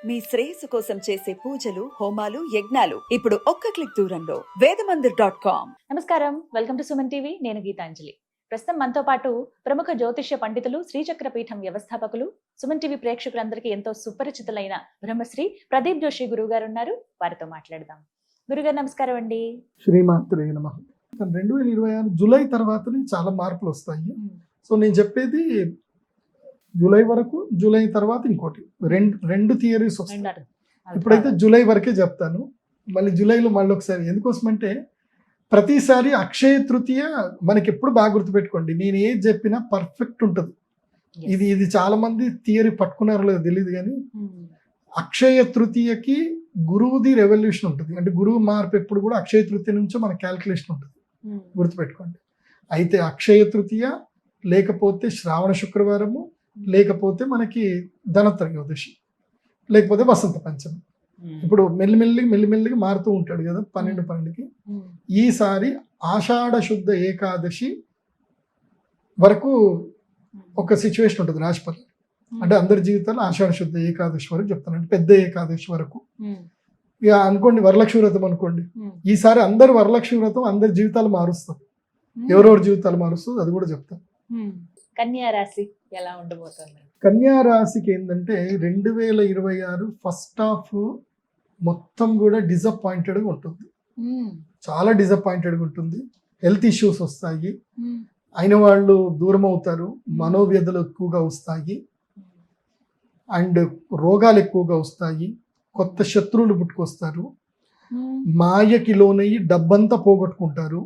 మీ శ్రేయస్సు కోసం చేసే పూజలు హోమాలు యజ్ఞాలు ఇప్పుడు ఒక్క క్లిక్ దూరంలో వేదమందిర్.com. నమస్కారం, వెల్కమ్ టు సుమన్ టీవీ. నేను గీతాంజలి. ప్రస్తుతం మనతో పాటు ప్రముఖ జ్యోతిష్య పండితులు, శ్రీచక్ర పీఠం వ్యవస్థాపకులు, సుమన్ టీవీ ప్రేక్షకులందరికీ ఎంతో సుపరిచితులైన బ్రహ్మశ్రీ ప్రదీప్ జోషి గురువు గారు ఉన్నారు. వారితో మాట్లాడదాం. గురుగారు నమస్కారం అండి. శ్రీమాత్రే నమః. 2026 జూలై తర్వాతనే చాలా మార్పులు వస్తాయి. సో నేను చెప్పేది జూలై వరకు, జూలై తర్వాత ఇంకోటి రెండు థియరీస్ వస్తాయి. ఇప్పుడైతే జూలై వరకే చెప్తాను, మళ్ళీ జూలైలో మళ్ళీ ఒకసారి. ఎందుకోసమంటే ప్రతిసారి అక్షయ తృతీయ మనకి ఎప్పుడు బాగా గుర్తుపెట్టుకోండి, నేను ఏది చెప్పినా పర్ఫెక్ట్ ఉంటుంది. ఇది చాలా మంది థియరీ పట్టుకున్నారో లేదో తెలియదు, కానీ అక్షయ తృతీయకి గురువుది రెవల్యూషన్ ఉంటుంది. అంటే గురువు మార్పు ఎప్పుడు కూడా అక్షయ తృతీయ నుంచో మన క్యాల్కులేషన్ ఉంటుంది, గుర్తుపెట్టుకోండి. అయితే అక్షయ తృతీయ లేకపోతే శ్రావణ శుక్రవారము, లేకపోతే మనకి ధనత్రయోదశి, లేకపోతే వసంత పంచమి. ఇప్పుడు మెల్లిమెల్లిగా మారుతూ ఉంటాడు కదా 12కి. ఈసారి ఆషాఢ శుద్ధ ఏకాదశి వరకు ఒక సిచ్యువేషన్ ఉంటుంది రాశిపతి. అంటే అందరి జీవితాల్లో ఆషాఢ శుద్ధ ఏకాదశి వరకు చెప్తాను, అంటే పెద్ద ఏకాదశి వరకు. ఇక అనుకోండి వరలక్ష్మి వ్రతం అనుకోండి, ఈసారి అందరు వరలక్ష్మి వ్రతం అందరి జీవితాలు మారుస్తుంది. ఎవరెవరి జీవితాలు మారుస్తుంది అది కూడా చెప్తాను. కన్యా రాశి ఎలా ఉండబోతుంది? కన్యా రాశికి ఏంటంటే 2026 ఫస్ట్ హాఫ్ మొత్తం కూడా డిసప్పాయింటెడ్గా ఉంటుంది, చాలా డిసప్పాయింటెడ్గా ఉంటుంది. హెల్త్ ఇష్యూస్ వస్తాయి, అయిన వాళ్ళు దూరం అవుతారు, మనోవ్యధలు ఎక్కువగా వస్తాయి, అండ్ రోగాలు ఎక్కువగా వస్తాయి, కొత్త శత్రువులు పుట్టుకొస్తారు, మాయకి లోనయ్యి డబ్బంతా పోగొట్టుకుంటారు.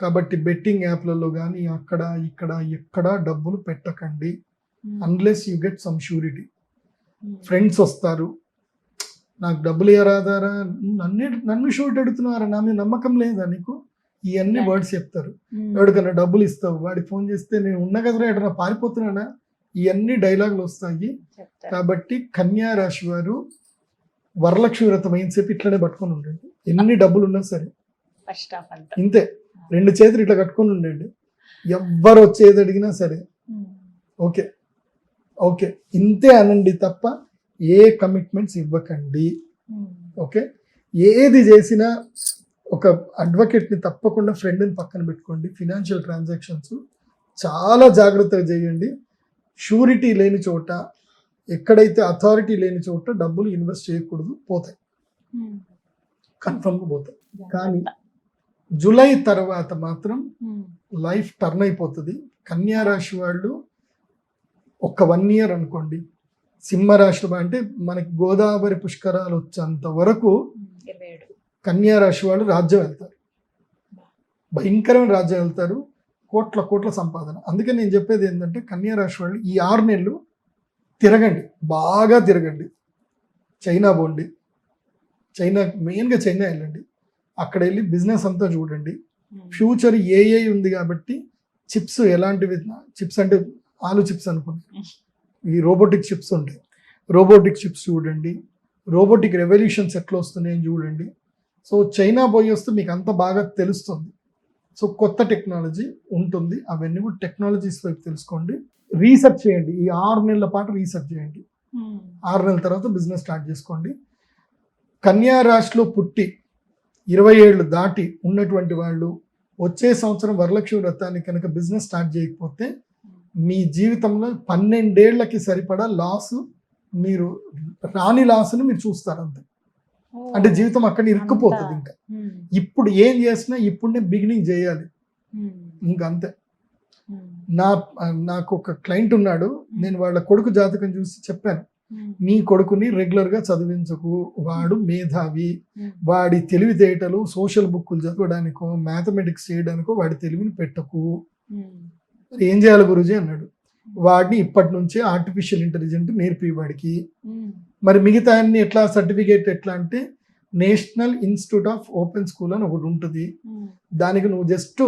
కాబట్టి బెట్టింగ్ యాప్లలో కానీ అక్కడ ఇక్కడ ఎక్కడ డబ్బులు పెట్టకండి, unless you get some surety. Friends వస్తారు, నాకు డబ్బులు ఇవ్వరాదారా, నన్ను షూరిటీ అడుగుతున్నారా, నా మీద నమ్మకం లేదా నీకు, ఇవన్నీ వర్డ్స్ చెప్తారు. ఎవరికన్నా డబ్బులు ఇస్తావు, వాడికి ఫోన్ చేస్తే నేను ఉన్న కదరా ఎక్కడన్నా పారిపోతున్నానా, ఇవన్నీ డైలాగులు వస్తాయి. కాబట్టి కన్యా రాశి వారు వరలక్ష్మి వ్రతం అయిన సేపు ఇట్లనే పట్టుకొని ఉండండి, ఎన్ని డబ్బులు ఉన్నా సరే. ఇంతే, 2 చేతులు ఇట్లా కట్టుకొని ఉండండి, ఎవ్వరు వచ్చేది అడిగినా సరే ఓకే ఓకే ఇంతే అనండి తప్ప ఏ కమిట్మెంట్స్ ఇవ్వకండి. ఓకే, ఏది చేసినా ఒక అడ్వకేట్ని తప్పకుండా ఫ్రెండ్ని పక్కన పెట్టుకోండి. ఫినాన్షియల్ ట్రాన్సాక్షన్స్ చాలా జాగ్రత్తగా చేయండి. షూరిటీ లేని చోట, ఎక్కడైతే అథారిటీ లేని చోట డబ్బులు ఇన్వెస్ట్ చేయకూడదు, పోతాయి, కన్ఫర్మ్గా పోతాయి. కానీ జూలై తర్వాత మాత్రం లైఫ్ టర్న్ అయిపోతుంది. కన్యా రాశి వాళ్ళు ఒక 1 ఇయర్ అనుకోండి, సింహరాశి అంటే మనకి గోదావరి పుష్కరాలు వచ్చేంత వరకు కన్యా రాశి వాళ్ళు రాజ్యం వెళ్తారు, భయంకరమైన రాజ్యం వెళ్తారు, కోట్ల సంపాదన. అందుకే నేను చెప్పేది ఏంటంటే కన్యా రాశి వాళ్ళు ఈ 6 నెలలు తిరగండి, బాగా తిరగండి. చైనా పోండి, మెయిన్గా చైనా వెళ్ళండి, అక్కడ వెళ్ళి బిజినెస్ అంతా చూడండి. ఫ్యూచర్ ఏఐ ఉంది కాబట్టి చిప్స్ ఎలాంటివి, చిప్స్ అంటే ఆలు చిప్స్ అనుకోండి, ఈ రోబోటిక్ చిప్స్ ఉంటాయి, రోబోటిక్ చిప్స్ చూడండి, రోబోటిక్ రెవల్యూషన్స్ ఎట్లా వస్తున్నాయని చూడండి. సో చైనా పోయి వస్తే మీకు అంత బాగా తెలుస్తుంది. సో కొత్త టెక్నాలజీ ఉంటుంది, అవన్నీ కూడా టెక్నాలజీస్ వైపు తెలుసుకోండి, రీసెర్చ్ చేయండి. ఈ 6 నెలల పాటు రీసెర్చ్ చేయండి, 6 నెలల తర్వాత బిజినెస్ స్టార్ట్ చేసుకోండి. కన్యా రాశిలో పుట్టి 20 ఏళ్ళు దాటి ఉన్నటువంటి వాళ్ళు వచ్చే సంవత్సరం వరలక్ష్మి వ్రతాన్ని కనుక బిజినెస్ స్టార్ట్ చేయకపోతే మీ జీవితంలో 12 ఏళ్లకి సరిపడా లాస్, మీరు రాని లాస్ని మీరు చూస్తారు అంతే. అంటే జీవితం అక్కడ ఇరుక్కుపోతుంది. ఇంకా ఇప్పుడు ఏం చేసినా ఇప్పుడే బిగినింగ్ చేయాలి, ఇంకంతే. నాకు ఒక క్లయింట్ ఉన్నాడు, నేను వాళ్ళ కొడుకు జాతకం చూసి చెప్పాను, నీ కొడుకుని రెగ్యులర్గా చదివించకు, వాడు మేధావి, వాడి తెలివితేటలు సోషల్ బుక్కులు చదవడానికో మ్యాథమెటిక్స్ చేయడానికో వాడి తెలివిని పెట్టకు. ఏం చేయాలి గురుజీ అన్నాడు. వాడిని ఇప్పటి నుంచే ఆర్టిఫిషియల్ ఇంటెలిజెంట్ నేర్పి వాడికి. మరి మిగతా అన్ని ఎట్లా, సర్టిఫికేట్ ఎట్లా అంటే national institute of open school అని ఒకటి ఉంటుంది, దానికి నువ్వు జస్ట్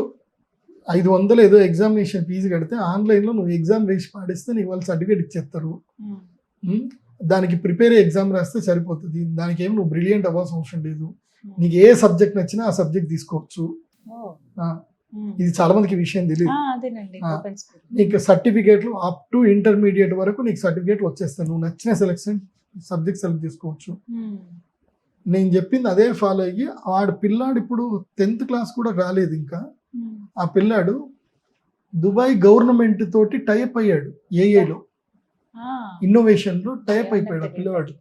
500 ఏదో ఎగ్జామినేషన్ ఫీజు కడితే ఆన్లైన్లో నువ్వు ఎగ్జామ్ వేసి పాడిస్తే నీకు వాళ్ళు సర్టిఫికేట్ ఇచ్చేస్తారు. దానికి ప్రిపేర్ ఎగ్జామ్ రాస్తే సరిపోతుంది, దానికి ఏమి నువ్వు బ్రిలియంట్ అవ్వాల్సిన అవసరం లేదు, నీకు ఏ సబ్జెక్ట్ నచ్చినా ఆ సబ్జెక్ట్ తీసుకోవచ్చు. ఇది చాలా మందికి విషయం తెలియదు. నీకు సర్టిఫికేట్లు అప్ టు ఇంటర్మీడియట్ వరకు నీకు సర్టిఫికేట్లు వచ్చేస్తాయి, నువ్వు నచ్చిన సెలెక్షన్ సబ్జెక్ట్ సెలెక్ట్ చేసుకోవచ్చు. నేను చెప్పింది అదే ఫాలో అయ్యి పిల్లాడు ఇప్పుడు 10th క్లాస్ కూడా రాలేదు ఇంకా. ఆ పిల్లాడు దుబాయ్ గవర్నమెంట్ తోటి టైప్ అయ్యాడు, ఏఐలో ఇన్నోవేషన్ లో టైప్ అయిపోయాడు ఆ పిల్లవాడు.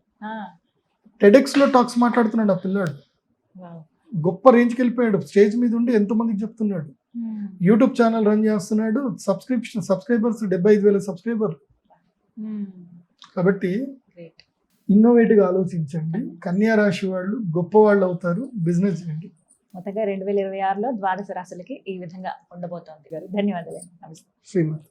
టెడెక్స్ లో టాక్స్ మాట్లాడుతున్నాడు ఆ పిల్లాడు, గొప్ప రేంజ్కి వెళ్ళిపోయాడు. స్టేజ్ మీద ఉండి ఎంతో మందికి చెప్తున్నాడు. యూట్యూబ్ ఛానల్ రన్ చేస్తున్నాడు. Subscribers 75,000 subscriber. కాబట్టి ఇన్నోవేటివ్ గా ఆలోచించండి. కన్యా రాశి వాళ్ళు గొప్ప వాళ్ళు అవుతారు. బిజినెస్ చేయండి. మొత్తగా 2026లో ద్వాదశ రాశులకి ఈ విధంగా ఉండబోతోంది గారు. ధన్యవాదాలు. నమస్తే. శ్రీమతి.